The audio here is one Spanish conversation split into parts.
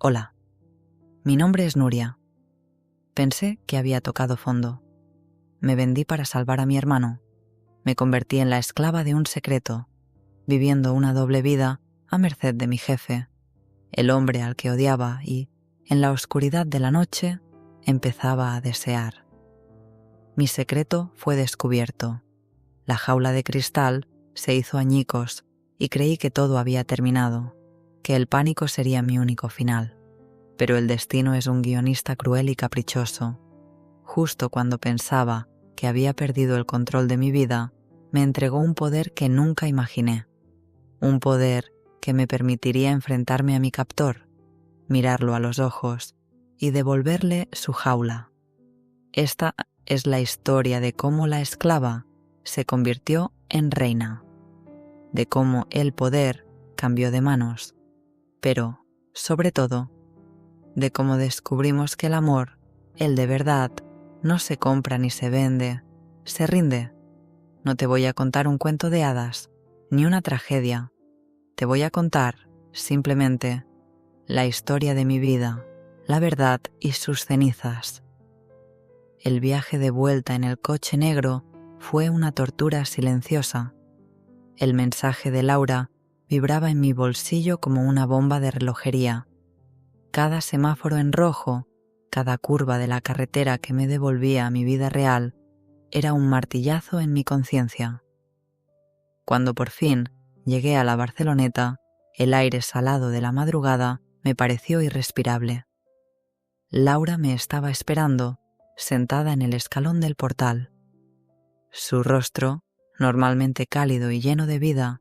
Hola, mi nombre es Nuria. Pensé que había tocado fondo. Me vendí para salvar a mi hermano. Me convertí en la esclava de un secreto, viviendo una doble vida a merced de mi jefe, el hombre al que odiaba y, en la oscuridad de la noche, empezaba a desear. Mi secreto fue descubierto. La jaula de cristal se hizo añicos y creí que todo había terminado, que el pánico sería mi único final. Pero el destino es un guionista cruel y caprichoso. Justo cuando pensaba que había perdido el control de mi vida, me entregó un poder que nunca imaginé. Un poder que me permitiría enfrentarme a mi captor, mirarlo a los ojos y devolverle su jaula. Esta es la historia de cómo la esclava se convirtió en reina, de cómo el poder cambió de manos, pero, sobre todo, de cómo descubrimos que el amor, el de verdad, no se compra ni se vende, se rinde. No te voy a contar un cuento de hadas, ni una tragedia. Te voy a contar, simplemente, la historia de mi vida, la verdad y sus cenizas. El viaje de vuelta en el coche negro fue una tortura silenciosa. El mensaje de Laura vibraba en mi bolsillo como una bomba de relojería. Cada semáforo en rojo, cada curva de la carretera que me devolvía a mi vida real, era un martillazo en mi conciencia. Cuando por fin llegué a la Barceloneta, el aire salado de la madrugada me pareció irrespirable. Laura me estaba esperando, sentada en el escalón del portal. Su rostro, normalmente cálido y lleno de vida,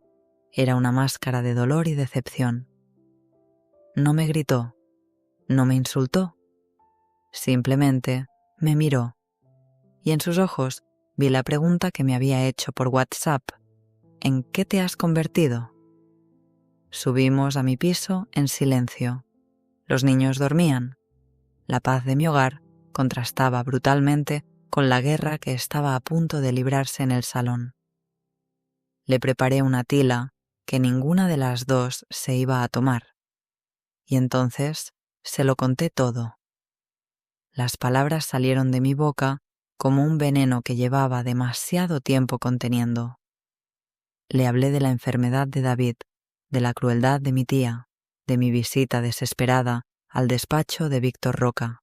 era una máscara de dolor y decepción. No me gritó. No me insultó, simplemente me miró, y en sus ojos vi la pregunta que me había hecho por WhatsApp: ¿en qué te has convertido? Subimos a mi piso en silencio. Los niños dormían. La paz de mi hogar contrastaba brutalmente con la guerra que estaba a punto de librarse en el salón. Le preparé una tila que ninguna de las dos se iba a tomar, y entonces se lo conté todo. Las palabras salieron de mi boca como un veneno que llevaba demasiado tiempo conteniendo. Le hablé de la enfermedad de David, de la crueldad de mi tía, de mi visita desesperada al despacho de Víctor Roca.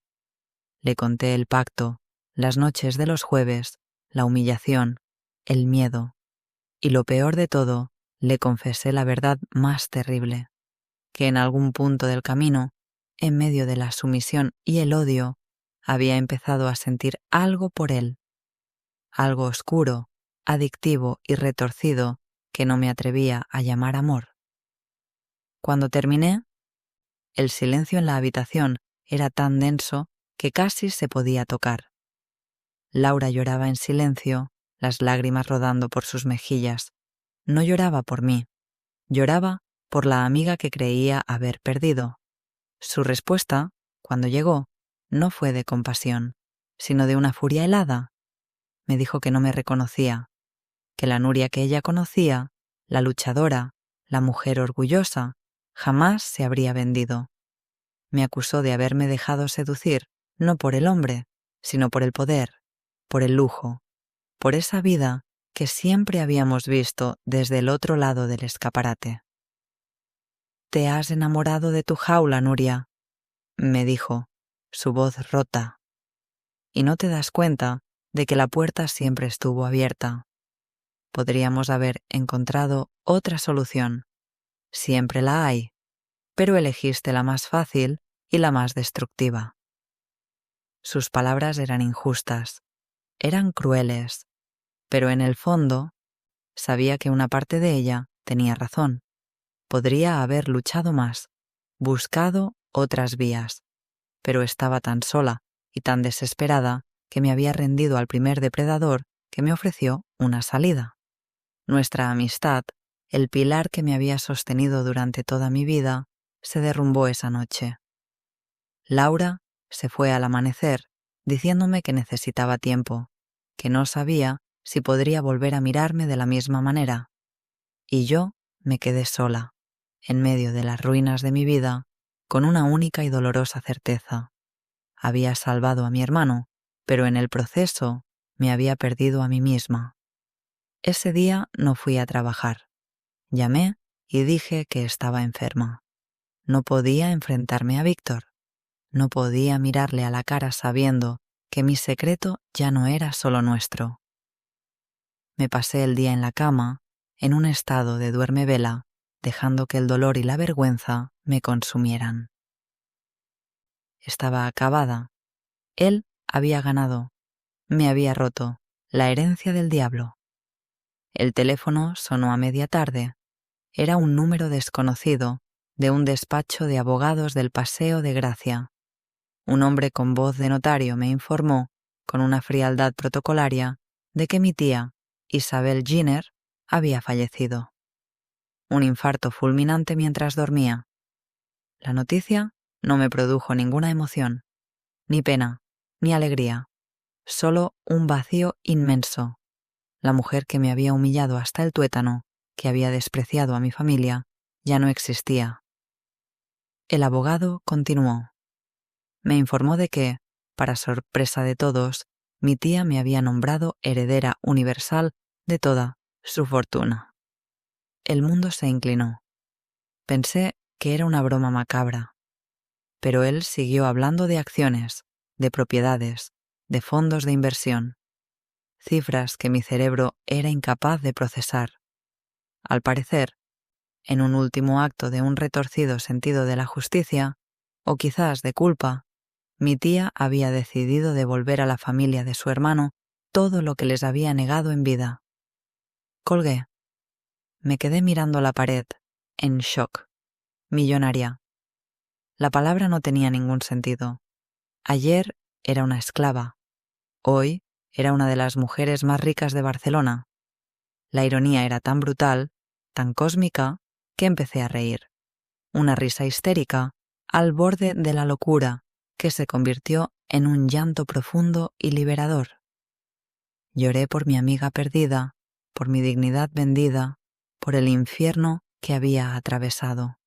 Le conté el pacto, las noches de los jueves, la humillación, el miedo. Y lo peor de todo, le confesé la verdad más terrible, que en algún punto del camino, en medio de la sumisión y el odio, había empezado a sentir algo por él, algo oscuro, adictivo y retorcido que no me atrevía a llamar amor. Cuando terminé, el silencio en la habitación era tan denso que casi se podía tocar. Laura lloraba en silencio, las lágrimas rodando por sus mejillas. No lloraba por mí, lloraba por la amiga que creía haber perdido. Su respuesta, cuando llegó, no fue de compasión, sino de una furia helada. Me dijo que no me reconocía, que la Nuria que ella conocía, la luchadora, la mujer orgullosa, jamás se habría vendido. Me acusó de haberme dejado seducir, no por el hombre, sino por el poder, por el lujo, por esa vida que siempre habíamos visto desde el otro lado del escaparate. «Te has enamorado de tu jaula, Nuria», me dijo, su voz rota. «Y no te das cuenta de que la puerta siempre estuvo abierta. Podríamos haber encontrado otra solución. Siempre la hay, pero elegiste la más fácil y la más destructiva». Sus palabras eran injustas, eran crueles, pero en el fondo sabía que una parte de ella tenía razón. Podría haber luchado más, buscado otras vías, pero estaba tan sola y tan desesperada que me había rendido al primer depredador que me ofreció una salida. Nuestra amistad, el pilar que me había sostenido durante toda mi vida, se derrumbó esa noche. Laura se fue al amanecer, diciéndome que necesitaba tiempo, que no sabía si podría volver a mirarme de la misma manera. Y yo me quedé sola, en medio de las ruinas de mi vida, con una única y dolorosa certeza. Había salvado a mi hermano, pero en el proceso me había perdido a mí misma. Ese día no fui a trabajar. Llamé y dije que estaba enferma. No podía enfrentarme a Víctor. No podía mirarle a la cara sabiendo que mi secreto ya no era solo nuestro. Me pasé el día en la cama, en un estado de duerme-vela, dejando que el dolor y la vergüenza me consumieran. Estaba acabada. Él había ganado. Me había roto. La herencia del diablo. El teléfono sonó a media tarde. Era un número desconocido de un despacho de abogados del Paseo de Gracia. Un hombre con voz de notario me informó, con una frialdad protocolaria, de que mi tía, Isabel Giner, había fallecido. Un infarto fulminante mientras dormía. La noticia no me produjo ninguna emoción, ni pena, ni alegría, solo un vacío inmenso. La mujer que me había humillado hasta el tuétano, que había despreciado a mi familia, ya no existía. El abogado continuó. Me informó de que, para sorpresa de todos, mi tía me había nombrado heredera universal de toda su fortuna. El mundo se inclinó. Pensé que era una broma macabra, pero él siguió hablando de acciones, de propiedades, de fondos de inversión, cifras que mi cerebro era incapaz de procesar. Al parecer, en un último acto de un retorcido sentido de la justicia, o quizás de culpa, mi tía había decidido devolver a la familia de su hermano todo lo que les había negado en vida. Colgué. Me quedé mirando la pared, en shock. Millonaria. La palabra no tenía ningún sentido. Ayer era una esclava. Hoy era una de las mujeres más ricas de Barcelona. La ironía era tan brutal, tan cósmica, que empecé a reír. Una risa histérica, al borde de la locura, que se convirtió en un llanto profundo y liberador. Lloré por mi amiga perdida, por mi dignidad vendida, por el infierno que había atravesado.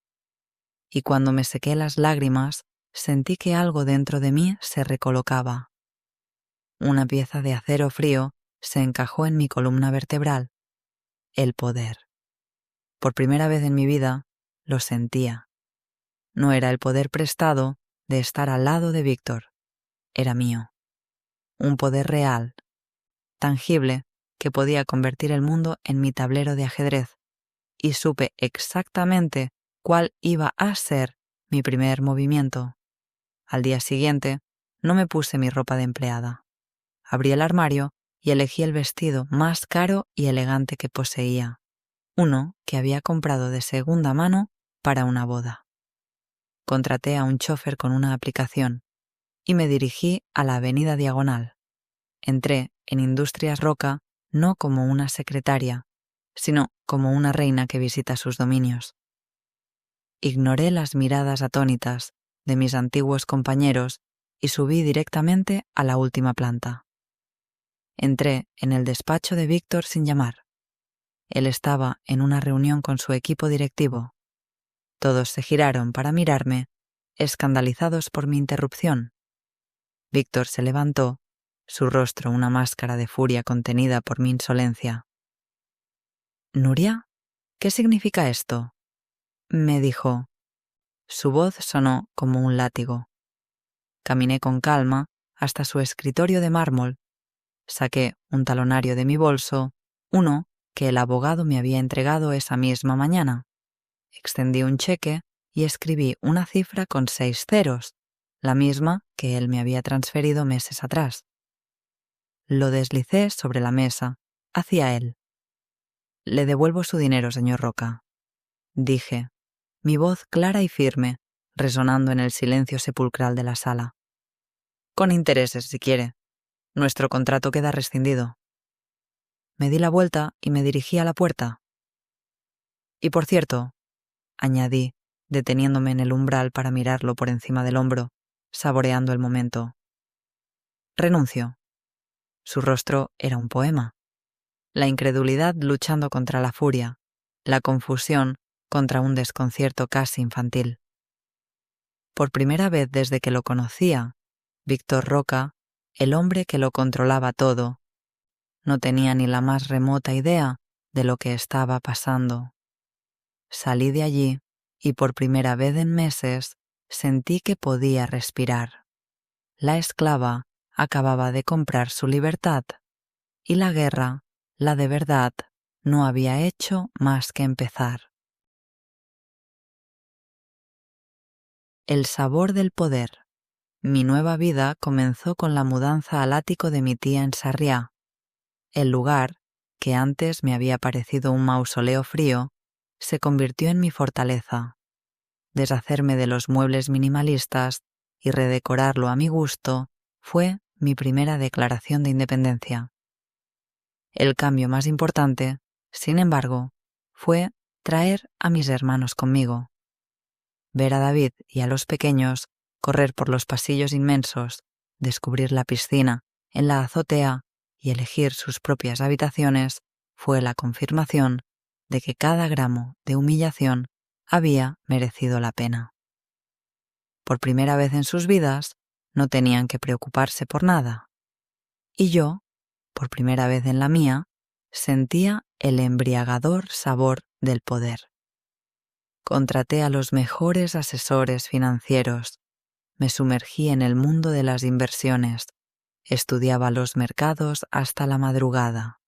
Y cuando me sequé las lágrimas, sentí que algo dentro de mí se recolocaba. Una pieza de acero frío se encajó en mi columna vertebral. El poder. Por primera vez en mi vida, lo sentía. No era el poder prestado de estar al lado de Víctor. Era mío. Un poder real, tangible, que podía convertir el mundo en mi tablero de ajedrez, y supe exactamente cuál iba a ser mi primer movimiento. Al día siguiente, no me puse mi ropa de empleada. Abrí el armario y elegí el vestido más caro y elegante que poseía, uno que había comprado de segunda mano para una boda. Contraté a un chofer con una aplicación y me dirigí a la avenida Diagonal. Entré en Industrias Roca no como una secretaria, sino como una reina que visita sus dominios. Ignoré las miradas atónitas de mis antiguos compañeros y subí directamente a la última planta. Entré en el despacho de Víctor sin llamar. Él estaba en una reunión con su equipo directivo. Todos se giraron para mirarme, escandalizados por mi interrupción. Víctor se levantó, su rostro una máscara de furia contenida por mi insolencia. «¿Nuria? ¿Qué significa esto?», me dijo. Su voz sonó como un látigo. Caminé con calma hasta su escritorio de mármol. Saqué un talonario de mi bolso, uno que el abogado me había entregado esa misma mañana. Extendí un cheque y escribí una cifra con 6 ceros, la misma que él me había transferido meses atrás. Lo deslicé sobre la mesa, hacia él. «Le devuelvo su dinero, señor Roca», dije, mi voz clara y firme, resonando en el silencio sepulcral de la sala. «Con intereses, si quiere. Nuestro contrato queda rescindido». Me di la vuelta y me dirigí a la puerta. «Y por cierto», añadí, deteniéndome en el umbral para mirarlo por encima del hombro, saboreando el momento. «Renuncio». Su rostro era un poema. La incredulidad luchando contra la furia, la confusión contra un desconcierto casi infantil. Por primera vez desde que lo conocía, Víctor Roca, el hombre que lo controlaba todo, no tenía ni la más remota idea de lo que estaba pasando. Salí de allí y por primera vez en meses sentí que podía respirar. La esclava acababa de comprar su libertad y la guerra, la de verdad, no había hecho más que empezar. El sabor del poder. Mi nueva vida comenzó con la mudanza al ático de mi tía en Sarriá. El lugar, que antes me había parecido un mausoleo frío, se convirtió en mi fortaleza. Deshacerme de los muebles minimalistas y redecorarlo a mi gusto fue mi primera declaración de independencia. El cambio más importante, sin embargo, fue traer a mis hermanos conmigo. Ver a David y a los pequeños correr por los pasillos inmensos, descubrir la piscina en la azotea y elegir sus propias habitaciones fue la confirmación de que cada gramo de humillación había merecido la pena. Por primera vez en sus vidas, no tenían que preocuparse por nada. Y yo, por primera vez en la mía, sentía el embriagador sabor del poder. Contraté a los mejores asesores financieros, me sumergí en el mundo de las inversiones, estudiaba los mercados hasta la madrugada.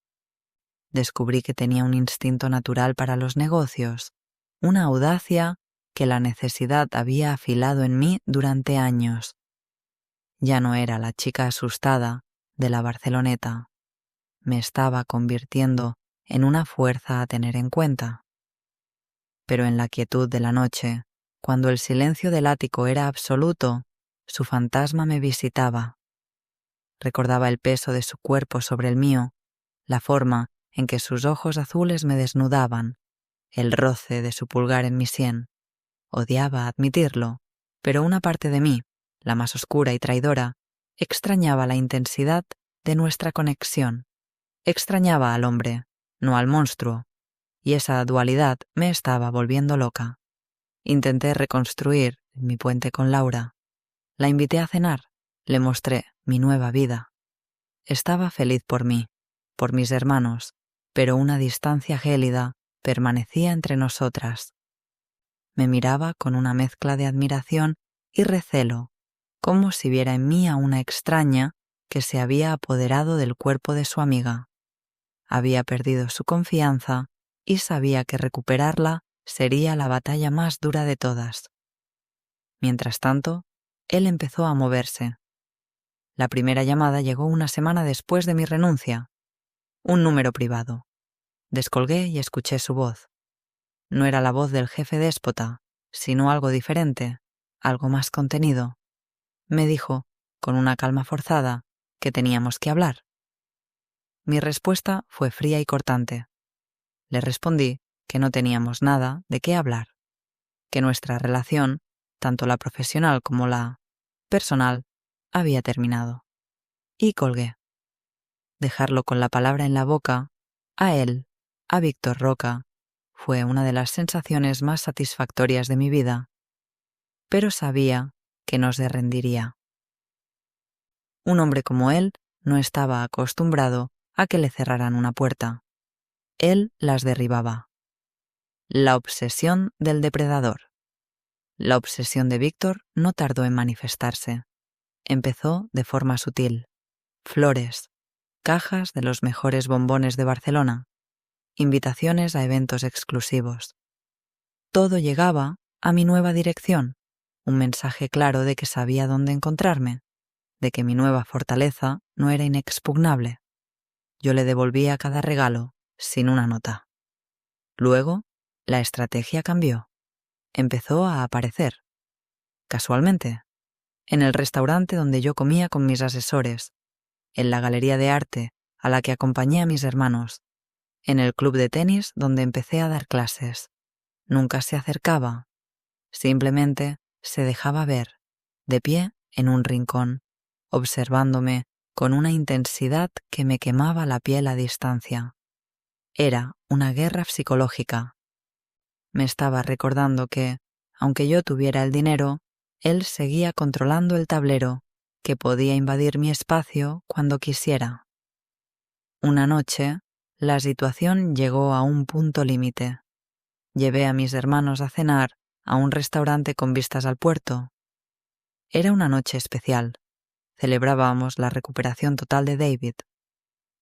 Descubrí que tenía un instinto natural para los negocios, una audacia que la necesidad había afilado en mí durante años. Ya no era la chica asustada de la Barceloneta. Me estaba convirtiendo en una fuerza a tener en cuenta. Pero en la quietud de la noche, cuando el silencio del ático era absoluto, su fantasma me visitaba. Recordaba el peso de su cuerpo sobre el mío, la forma en que sus ojos azules me desnudaban, el roce de su pulgar en mi sien. Odiaba admitirlo, pero una parte de mí, la más oscura y traidora, extrañaba la intensidad de nuestra conexión. Extrañaba al hombre, no al monstruo, y esa dualidad me estaba volviendo loca. Intenté reconstruir mi puente con Laura. La invité a cenar, le mostré mi nueva vida. Estaba feliz por mí, por mis hermanos, pero una distancia gélida permanecía entre nosotras. Me miraba con una mezcla de admiración y recelo, como si viera en mí a una extraña que se había apoderado del cuerpo de su amiga. Había perdido su confianza y sabía que recuperarla sería la batalla más dura de todas. Mientras tanto, él empezó a moverse. La primera llamada llegó una semana después de mi renuncia. Un número privado. Descolgué y escuché su voz. No era la voz del jefe déspota, sino algo diferente, algo más contenido. Me dijo, con una calma forzada, que teníamos que hablar. Mi respuesta fue fría y cortante. Le respondí que no teníamos nada de qué hablar, que nuestra relación, tanto la profesional como la personal, había terminado. Y colgué. Dejarlo con la palabra en la boca, a él, a Víctor Roca, fue una de las sensaciones más satisfactorias de mi vida, pero sabía que no se rendiría. Un hombre como él no estaba acostumbrado a que le cerraran una puerta. Él las derribaba. La obsesión del depredador. La obsesión de Víctor no tardó en manifestarse. Empezó de forma sutil. Flores, cajas de los mejores bombones de Barcelona, invitaciones a eventos exclusivos. Todo llegaba a mi nueva dirección, un mensaje claro de que sabía dónde encontrarme, de que mi nueva fortaleza no era inexpugnable. Yo le devolvía cada regalo, sin una nota. Luego, la estrategia cambió. Empezó a aparecer. Casualmente, en el restaurante donde yo comía con mis asesores, en la galería de arte a la que acompañé a mis hermanos, en el club de tenis donde empecé a dar clases. Nunca se acercaba, simplemente se dejaba ver, de pie en un rincón, observándome con una intensidad que me quemaba la piel a distancia. Era una guerra psicológica. Me estaba recordando que, aunque yo tuviera el dinero, Él seguía controlando el tablero, que podía invadir mi espacio cuando quisiera. Una noche, la situación llegó a un punto límite. Llevé a mis hermanos a cenar a un restaurante con vistas al puerto. Era una noche especial. Celebrábamos la recuperación total de David.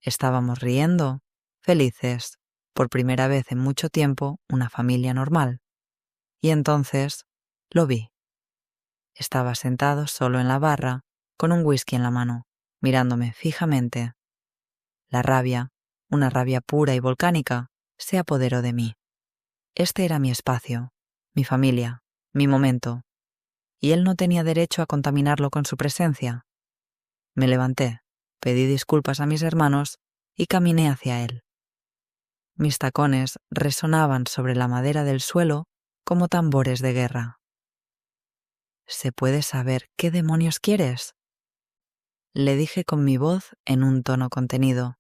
Estábamos riendo, felices, por primera vez en mucho tiempo, una familia normal. Y entonces lo vi. Estaba sentado solo en la barra, con un whisky en la mano, mirándome fijamente. La rabia, una rabia pura y volcánica, se apoderó de mí. Este era mi espacio, mi familia, mi momento, y él no tenía derecho a contaminarlo con su presencia. Me levanté, pedí disculpas a mis hermanos y caminé hacia él. Mis tacones resonaban sobre la madera del suelo como tambores de guerra. ¿Se puede saber qué demonios quieres?, le dije con mi voz en un tono contenido.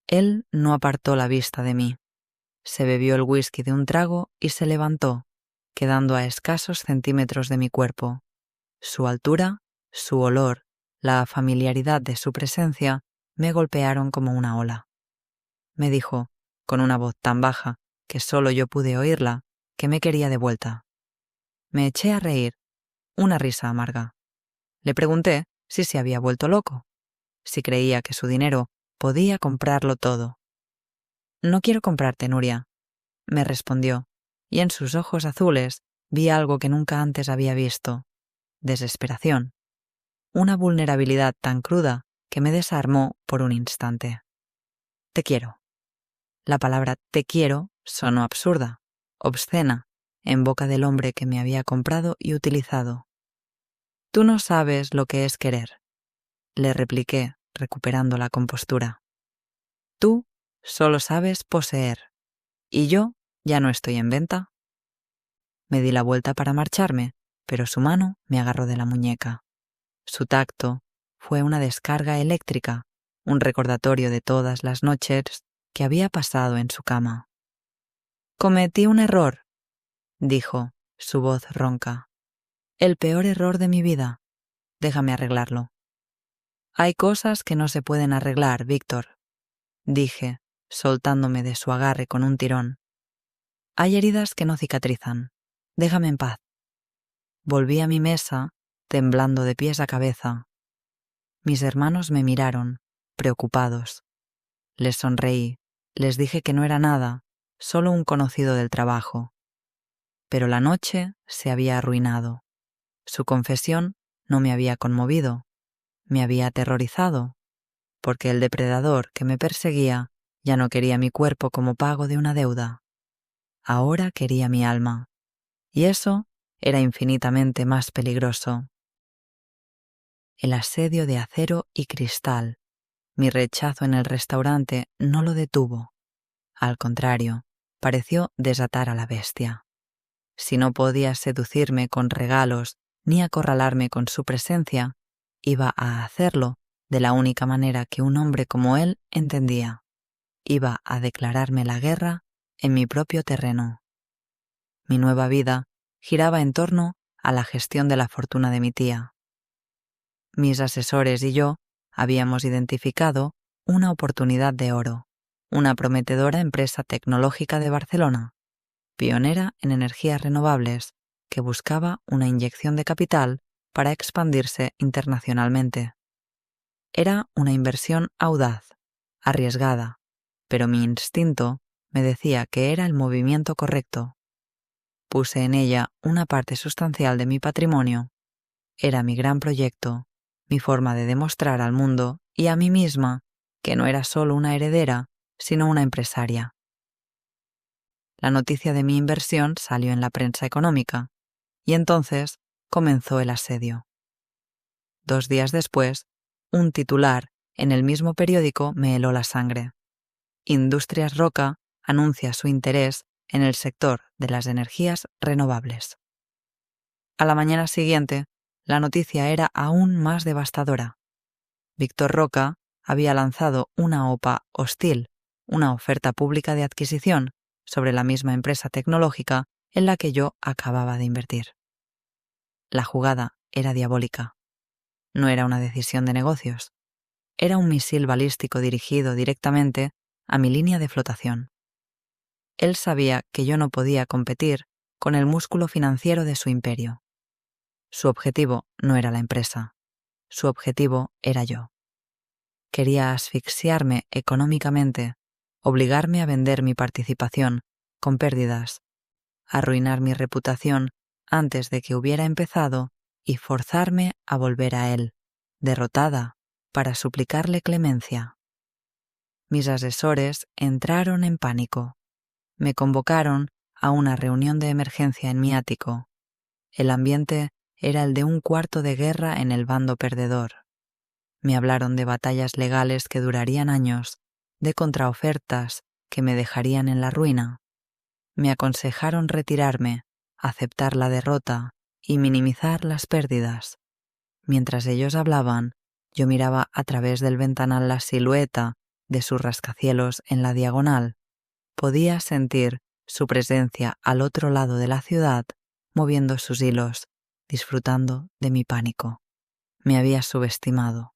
Él no apartó la vista de mí. Se bebió el whisky de un trago y se levantó, quedando a escasos centímetros de mi cuerpo. Su altura, su olor, la familiaridad de su presencia me golpearon como una ola. Me dijo, con una voz tan baja que solo yo pude oírla, que me quería de vuelta. Me eché a reír, una risa amarga. Le pregunté si se había vuelto loco, si creía que su dinero podía comprarlo todo. «No quiero comprarte, Nuria», me respondió, y en sus ojos azules vi algo que nunca antes había visto: desesperación, una vulnerabilidad tan cruda que me desarmó por un instante. «Te quiero». La palabra «te quiero» sonó absurda, obscena, en boca del hombre que me había comprado y utilizado. «Tú no sabes lo que es querer», le repliqué, recuperando la compostura. «Tú solo sabes poseer, y yo ya no estoy en venta». Me di la vuelta para marcharme, pero su mano me agarró de la muñeca. Su tacto fue una descarga eléctrica, un recordatorio de todas las noches que había pasado en su cama. «Cometí un error», dijo, su voz ronca. «El peor error de mi vida. Déjame arreglarlo». «Hay cosas que no se pueden arreglar, Víctor», dije, soltándome de su agarre con un tirón. «Hay heridas que no cicatrizan. Déjame en paz». Volví a mi mesa, temblando de pies a cabeza. Mis hermanos me miraron, preocupados. Les sonreí, les dije que no era nada, solo un conocido del trabajo. Pero la noche se había arruinado. Su confesión no me había conmovido, me había aterrorizado, porque el depredador que me perseguía ya no quería mi cuerpo como pago de una deuda. Ahora quería mi alma, y eso era infinitamente más peligroso. El asedio de acero y cristal, mi rechazo en el restaurante, no lo detuvo. Al contrario, pareció desatar a la bestia. Si no podía seducirme con regalos ni acorralarme con su presencia, iba a hacerlo de la única manera que un hombre como él entendía. Iba a declararme la guerra en mi propio terreno. Mi nueva vida giraba en torno a la gestión de la fortuna de mi tía. Mis asesores y yo habíamos identificado una oportunidad de oro, una prometedora empresa tecnológica de Barcelona, pionera en energías renovables, que buscaba una inyección de capital para expandirse internacionalmente. Era una inversión audaz, arriesgada, pero mi instinto me decía que era el movimiento correcto. Puse en ella una parte sustancial de mi patrimonio. Era mi gran proyecto, mi forma de demostrar al mundo y a mí misma que no era solo una heredera, sino una empresaria. La noticia de mi inversión salió en la prensa económica, y entonces comenzó el asedio. 2 días después, un titular en el mismo periódico me heló la sangre. Industrias Roca anuncia su interés en el sector de las energías renovables. A la mañana siguiente, la noticia era aún más devastadora. Víctor Roca había lanzado una OPA hostil, una oferta pública de adquisición, sobre la misma empresa tecnológica en la que yo acababa de invertir. La jugada era diabólica. No era una decisión de negocios. Era un misil balístico dirigido directamente a mi línea de flotación. Él sabía que yo no podía competir con el músculo financiero de su imperio. Su objetivo no era la empresa. Su objetivo era yo. Quería asfixiarme económicamente, obligarme a vender mi participación con pérdidas, arruinar mi reputación antes de que hubiera empezado y forzarme a volver a él, derrotada, para suplicarle clemencia. Mis asesores entraron en pánico. Me convocaron a una reunión de emergencia en mi ático. El ambiente era el de un cuarto de guerra en el bando perdedor. Me hablaron de batallas legales que durarían años, de contraofertas que me dejarían en la ruina. Me aconsejaron retirarme, aceptar la derrota y minimizar las pérdidas. Mientras ellos hablaban, yo miraba a través del ventanal la silueta de sus rascacielos en la diagonal. Podía sentir su presencia al otro lado de la ciudad, moviendo sus hilos, disfrutando de mi pánico. Me había subestimado.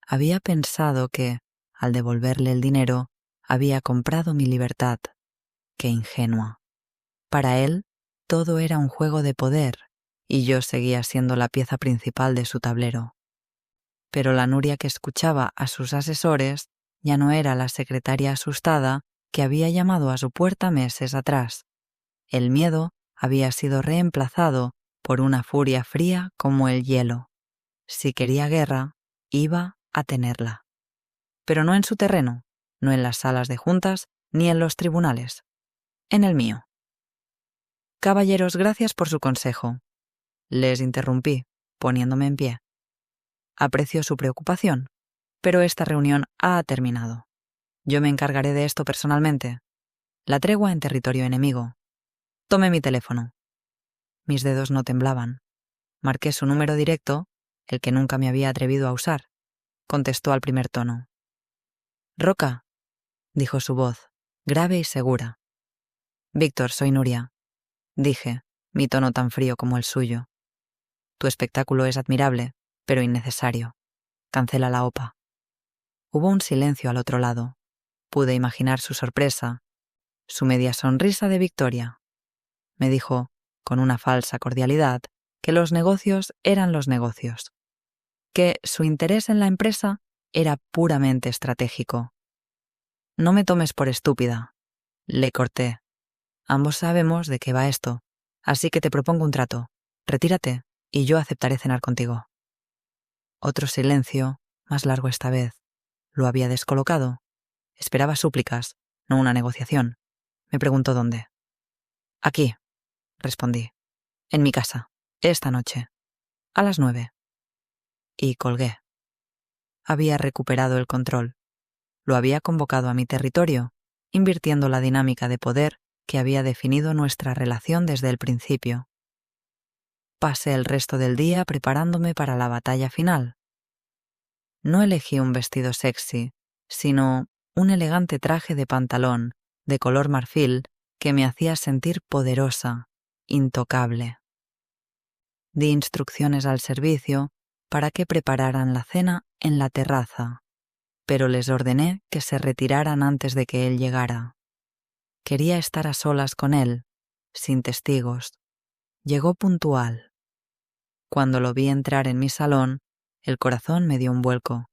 Había pensado que, al devolverle el dinero, había comprado mi libertad. Qué ingenua. Para él, todo era un juego de poder, y yo seguía siendo la pieza principal de su tablero. Pero la Nuria que escuchaba a sus asesores ya no era la secretaria asustada que había llamado a su puerta meses atrás. El miedo había sido reemplazado por una furia fría como el hielo. Si quería guerra, iba a tenerla. Pero no en su terreno, no en las salas de juntas, ni en los tribunales. En el mío. Caballeros, gracias por su consejo. Les interrumpí, poniéndome en pie. Aprecio su preocupación, pero esta reunión ha terminado. Yo me encargaré de esto personalmente. La tregua en territorio enemigo. Tome mi teléfono. Mis dedos no temblaban. Marqué su número directo, el que nunca me había atrevido a usar. Contestó al primer tono. Roca, dijo su voz, grave y segura. Víctor, soy Nuria, dije, mi tono tan frío como el suyo. Tu espectáculo es admirable, pero innecesario. Cancela la OPA. Hubo un silencio al otro lado. Pude imaginar su sorpresa, su media sonrisa de victoria. Me dijo, con una falsa cordialidad, que los negocios eran los negocios, que su interés en la empresa era puramente estratégico. No me tomes por estúpida, le corté. Ambos sabemos de qué va esto, así que te propongo un trato. Retírate y yo aceptaré cenar contigo. Otro silencio, más largo esta vez. Lo había descolocado. Esperaba súplicas, no una negociación. Me preguntó dónde. Aquí, respondí. En mi casa, esta noche, a las 9. Y colgué. Había recuperado el control. Lo había convocado a mi territorio, invirtiendo la dinámica de poder que había definido nuestra relación desde el principio. Pasé el resto del día preparándome para la batalla final. No elegí un vestido sexy, sino un elegante traje de pantalón de color marfil que me hacía sentir poderosa, intocable. Di instrucciones al servicio para que prepararan la cena en la terraza, pero les ordené que se retiraran antes de que él llegara. Quería estar a solas con él, sin testigos. Llegó puntual. Cuando lo vi entrar en mi salón, el corazón me dio un vuelco.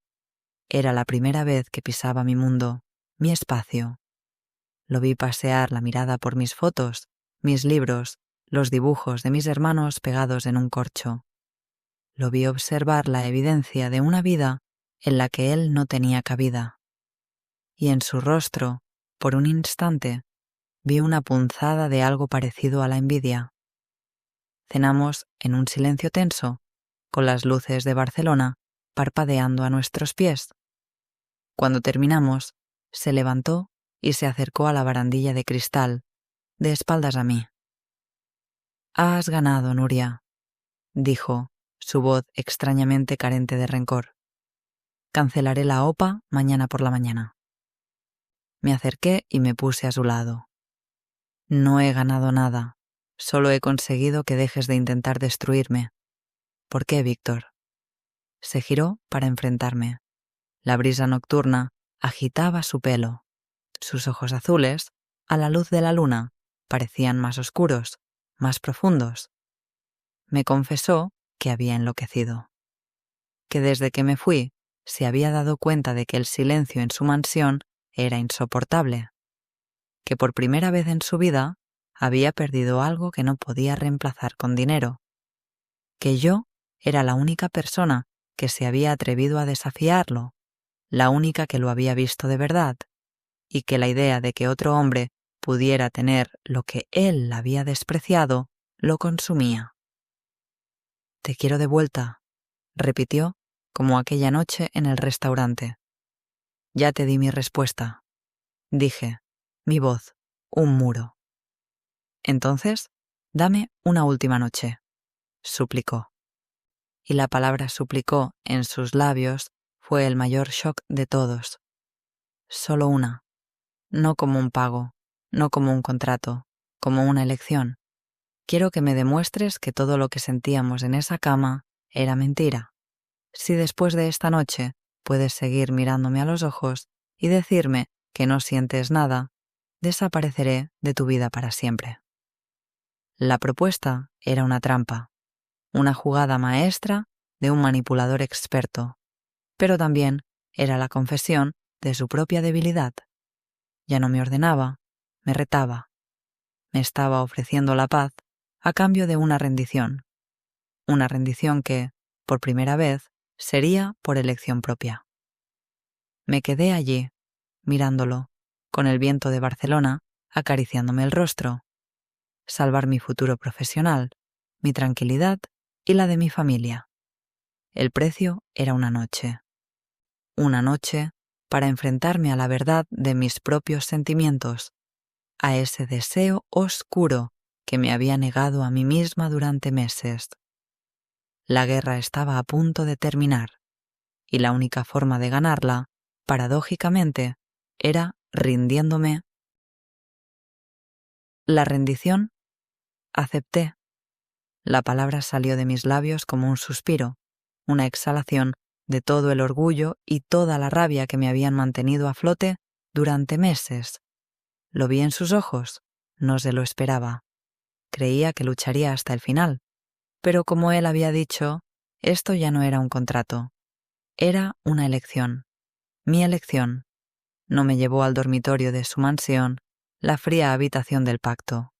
Era la primera vez que pisaba mi mundo, mi espacio. Lo vi pasear la mirada por mis fotos, mis libros, los dibujos de mis hermanos pegados en un corcho. Lo vi observar la evidencia de una vida en la que él no tenía cabida. Y en su rostro, por un instante, vi una punzada de algo parecido a la envidia. Cenamos en un silencio tenso, con las luces de Barcelona parpadeando a nuestros pies. Cuando terminamos, se levantó y se acercó a la barandilla de cristal, de espaldas a mí. «Has ganado, Nuria», dijo, su voz extrañamente carente de rencor. «Cancelaré la OPA mañana por la mañana». Me acerqué y me puse a su lado. «No he ganado nada, solo he conseguido que dejes de intentar destruirme. ¿Por qué, Víctor? Se giró para enfrentarme. La brisa nocturna agitaba su pelo. Sus ojos azules, a la luz de la luna, parecían más oscuros, más profundos. Me confesó que había enloquecido. Que desde que me fui se había dado cuenta de que el silencio en su mansión era insoportable. Que por primera vez en su vida había perdido algo que no podía reemplazar con dinero. Que yo era la única persona que se había atrevido a desafiarlo, la única que lo había visto de verdad, y que la idea de que otro hombre pudiera tener lo que él había despreciado lo consumía. «Te quiero de vuelta», repitió, como aquella noche en el restaurante. «Ya te di mi respuesta», dije, mi voz, un muro. «Entonces, dame una última noche», suplicó. Y la palabra suplicó en sus labios fue el mayor shock de todos. Solo una, no como un pago, no como un contrato, como una elección. Quiero que me demuestres que todo lo que sentíamos en esa cama era mentira. Si después de esta noche puedes seguir mirándome a los ojos y decirme que no sientes nada, desapareceré de tu vida para siempre. La propuesta era una trampa, una jugada maestra de un manipulador experto, pero también era la confesión de su propia debilidad. Ya no me ordenaba, me retaba. Me estaba ofreciendo la paz a cambio de una rendición que, por primera vez, sería por elección propia. Me quedé allí, mirándolo, con el viento de Barcelona acariciándome el rostro. Salvar mi futuro profesional, mi tranquilidad y la de mi familia. El precio era una noche. Una noche para enfrentarme a la verdad de mis propios sentimientos, a ese deseo oscuro que me había negado a mí misma durante meses. La guerra estaba a punto de terminar, y la única forma de ganarla, paradójicamente, era rindiéndome. La rendición, acepté. La palabra salió de mis labios como un suspiro, una exhalación de todo el orgullo y toda la rabia que me habían mantenido a flote durante meses. Lo vi en sus ojos, no se lo esperaba. Creía que lucharía hasta el final, pero como él había dicho, esto ya no era un contrato. Era una elección. Mi elección. No me llevó al dormitorio de su mansión, la fría habitación del pacto.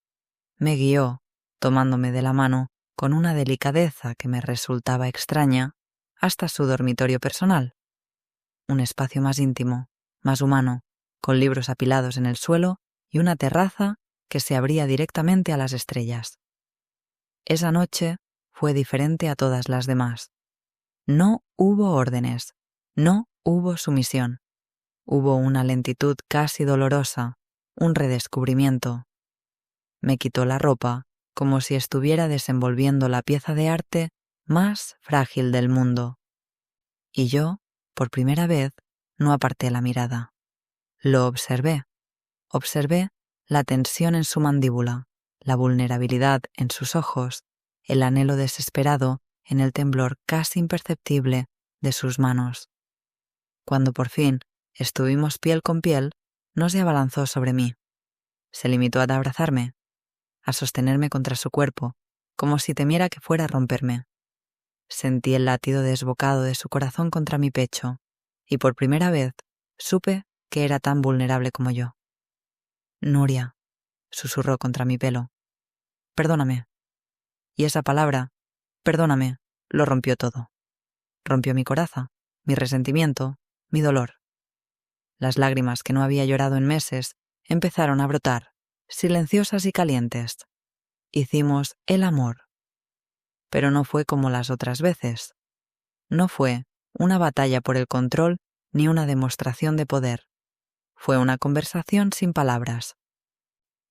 Me guió, tomándome de la mano con una delicadeza que me resultaba extraña, hasta su dormitorio personal. Un espacio más íntimo, más humano, con libros apilados en el suelo y una terraza que se abría directamente a las estrellas. Esa noche fue diferente a todas las demás. No hubo órdenes, no hubo sumisión. Hubo una lentitud casi dolorosa, un redescubrimiento. Me quitó la ropa como si estuviera desenvolviendo la pieza de arte más frágil del mundo. Y yo, por primera vez, no aparté la mirada. Lo observé. Observé la tensión en su mandíbula, la vulnerabilidad en sus ojos, el anhelo desesperado en el temblor casi imperceptible de sus manos. Cuando por fin estuvimos piel con piel, no se abalanzó sobre mí. Se limitó a abrazarme, a sostenerme contra su cuerpo, como si temiera que fuera a romperme. Sentí el latido desbocado de su corazón contra mi pecho, y por primera vez supe que era tan vulnerable como yo. «Nuria», susurró contra mi pelo, «perdóname». Y esa palabra, «perdóname», lo rompió todo. Rompió mi coraza, mi resentimiento, mi dolor. Las lágrimas que no había llorado en meses empezaron a brotar, silenciosas y calientes. Hicimos el amor. Pero no fue como las otras veces. No fue una batalla por el control ni una demostración de poder. Fue una conversación sin palabras.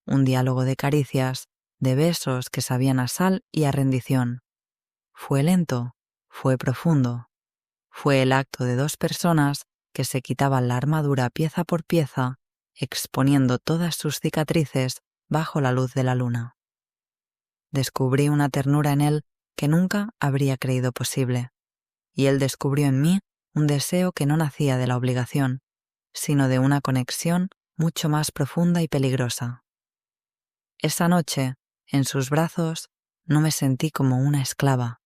Un diálogo de caricias, de besos que sabían a sal y a rendición. Fue lento, fue profundo. Fue el acto de dos personas que se quitaban la armadura pieza por pieza, exponiendo todas sus cicatrices bajo la luz de la luna. Descubrí una ternura en él que nunca habría creído posible, y él descubrió en mí un deseo que no nacía de la obligación, sino de una conexión mucho más profunda y peligrosa. Esa noche, en sus brazos, no me sentí como una esclava,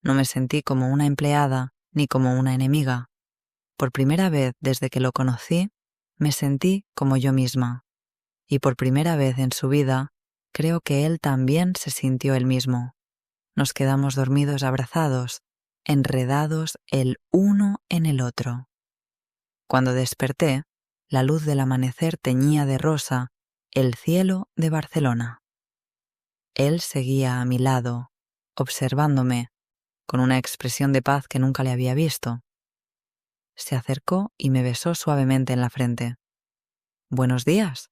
no me sentí como una empleada ni como una enemiga. Por primera vez desde que lo conocí, me sentí como yo misma, y por primera vez en su vida, creo que él también se sintió él mismo. Nos quedamos dormidos abrazados, enredados el uno en el otro. Cuando desperté, la luz del amanecer teñía de rosa el cielo de Barcelona. Él seguía a mi lado, observándome, con una expresión de paz que nunca le había visto. Se acercó y me besó suavemente en la frente. «Buenos días»,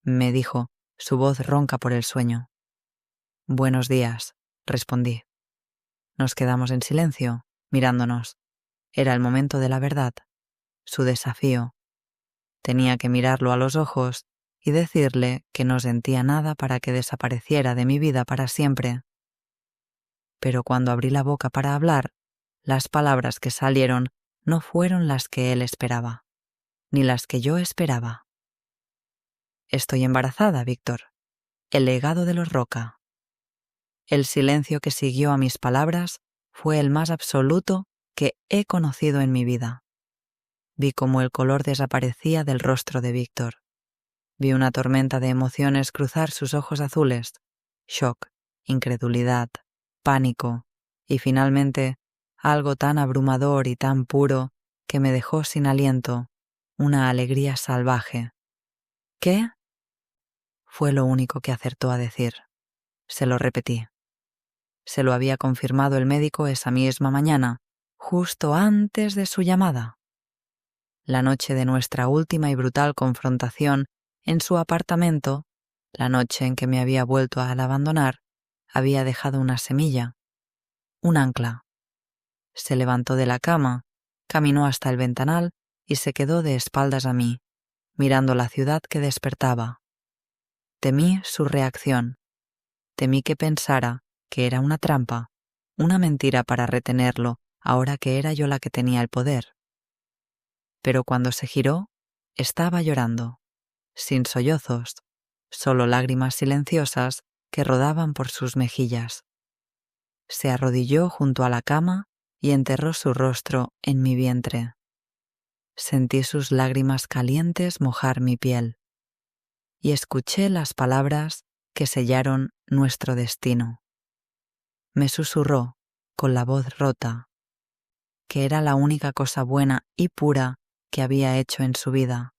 me dijo, su voz ronca por el sueño. «Buenos días», respondí. Nos quedamos en silencio, mirándonos. Era el momento de la verdad, su desafío. Tenía que mirarlo a los ojos y decirle que no sentía nada para que desapareciera de mi vida para siempre. Pero cuando abrí la boca para hablar, las palabras que salieron no fueron las que él esperaba, ni las que yo esperaba. «Estoy embarazada, Víctor. El legado de los Roca». El silencio que siguió a mis palabras fue el más absoluto que he conocido en mi vida. Vi cómo el color desaparecía del rostro de Víctor. Vi una tormenta de emociones cruzar sus ojos azules, shock, incredulidad, pánico y finalmente algo tan abrumador y tan puro que me dejó sin aliento, una alegría salvaje. «¿Qué?», fue lo único que acertó a decir. Se lo repetí. Se lo había confirmado el médico esa misma mañana, justo antes de su llamada. La noche de nuestra última y brutal confrontación en su apartamento, la noche en que me había vuelto al abandonar, había dejado una semilla, un ancla. Se levantó de la cama, caminó hasta el ventanal y se quedó de espaldas a mí, mirando la ciudad que despertaba. Temí su reacción. Temí que pensara que era una trampa, una mentira para retenerlo, ahora que era yo la que tenía el poder. Pero cuando se giró, estaba llorando, sin sollozos, solo lágrimas silenciosas que rodaban por sus mejillas. Se arrodilló junto a la cama y enterró su rostro en mi vientre. Sentí sus lágrimas calientes mojar mi piel y escuché las palabras que sellaron nuestro destino. Me susurró, con la voz rota, que era la única cosa buena y pura que había hecho en su vida,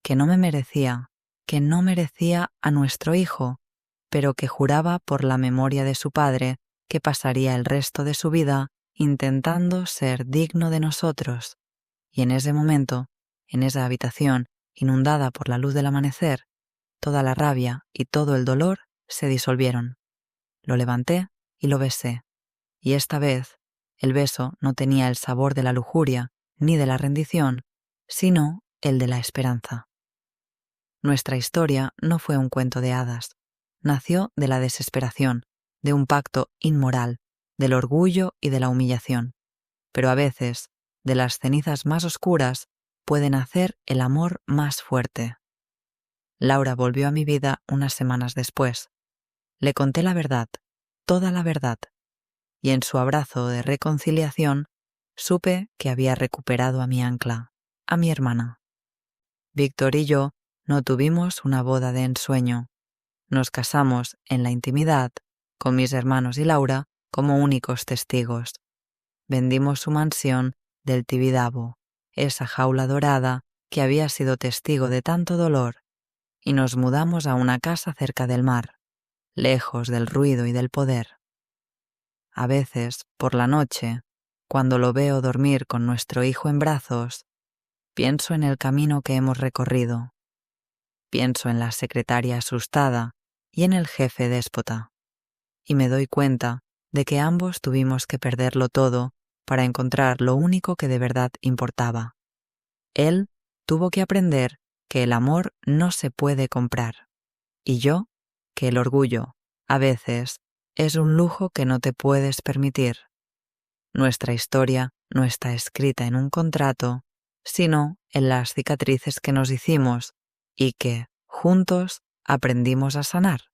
que no me merecía, que no merecía a nuestro hijo, pero que juraba por la memoria de su padre que pasaría el resto de su vida intentando ser digno de nosotros. Y en ese momento, en esa habitación inundada por la luz del amanecer, toda la rabia y todo el dolor se disolvieron. Lo levanté y lo besé, y esta vez el beso no tenía el sabor de la lujuria ni de la rendición, sino el de la esperanza. Nuestra historia no fue un cuento de hadas. Nació de la desesperación, de un pacto inmoral, del orgullo y de la humillación. Pero a veces, de las cenizas más oscuras, puede nacer el amor más fuerte. Laura volvió a mi vida unas semanas después. Le conté la verdad, toda la verdad, y en su abrazo de reconciliación supe que había recuperado a mi ancla, a mi hermana. Víctor y yo no tuvimos una boda de ensueño. Nos casamos en la intimidad, con mis hermanos y Laura como únicos testigos. Vendimos su mansión del Tibidabo, esa jaula dorada que había sido testigo de tanto dolor, y nos mudamos a una casa cerca del mar, lejos del ruido y del poder. A veces, por la noche, cuando lo veo dormir con nuestro hijo en brazos, pienso en el camino que hemos recorrido. Pienso en la secretaria asustada y en el jefe déspota. Y me doy cuenta de que ambos tuvimos que perderlo todo para encontrar lo único que de verdad importaba. Él tuvo que aprender que el amor no se puede comprar. Y yo, que el orgullo, a veces, es un lujo que no te puedes permitir. Nuestra historia no está escrita en un contrato, sino en las cicatrices que nos hicimos y que, juntos, aprendimos a sanar.